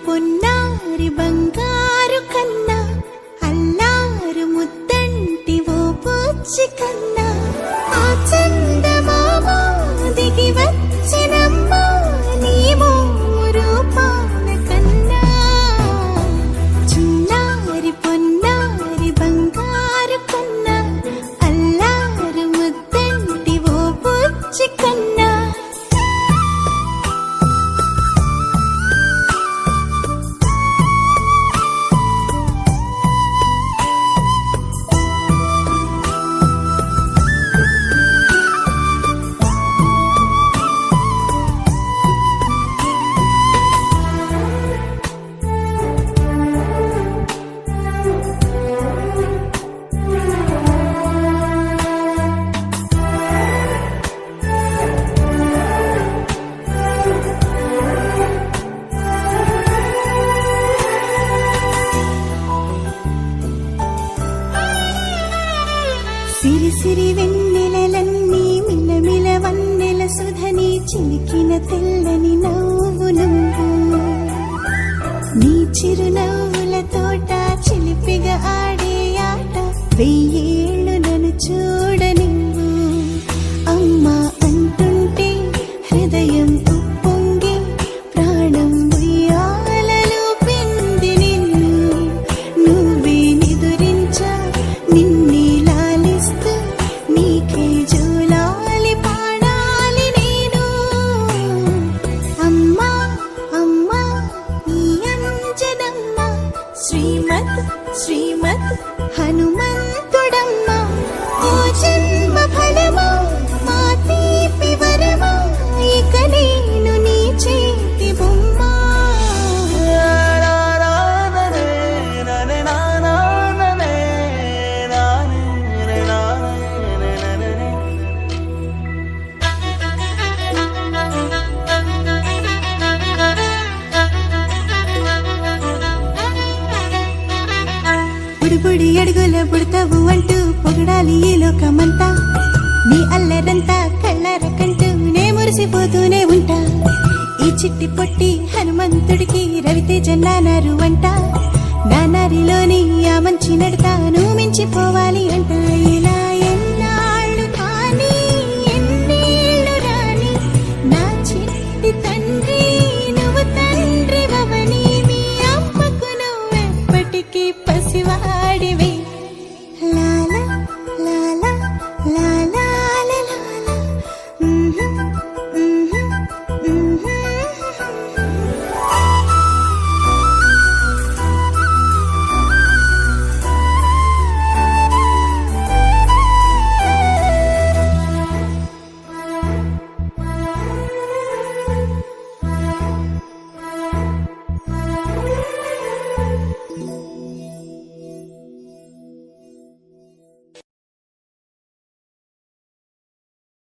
పొన్నారి బంగారు కన్నా అల్లారు ముద్దంటి ఓ పూచి కన్నా ఆ చందమామ దిగి వచ్చినమ్మ నీ రూపాల కన్నా చిన్నారి పొన్నారి బంగారు కన్నా అల్లారు ముద్దంటి ఓ పూచి కన్నా సిరి సిరి వెన్నెలలన్నీ మిలమిల వన్నెల సుధని చిలికిన తెల్లని నవ్వు నువ్వు నీ చిరునవ్వుల తోట చిలిపిగా ఆడే ఆట వెయ్యేళ్ళు నన్ను చూడ నువ్వు అమ్మా అంటుంటే హృదయం ఉప్పొంగి ప్రాణం ఉయ్యాలలో పిండి నిన్ను నువ్వే నిదురించా నిన్నే నీకే జోలాలి పాడాలి నేను అమ్మా అమ్మా ఈ అంజనమ్మ శ్రీమత్ శ్రీమత్ హనుమంతుడమ్మ ఓ జన్మ ఫలమా మా తీపి వరమా ఇక నేను నీ చేతి బొమ్మ బుడి అడుగుల పుడతావు అంటూ పొగడాలి ఈ లోకమంతా నీ అల్లరంతా కళ్ళరకంటూ నే మురిసిపోతూనే ఉంటా ఈ చిట్టి పొట్టి హనుమంతుడికి రవితేజ నానారు అంట నానారిలోని ఆ మంచి నడతా నువ్వు మించిపోవాలి అంట ఇలా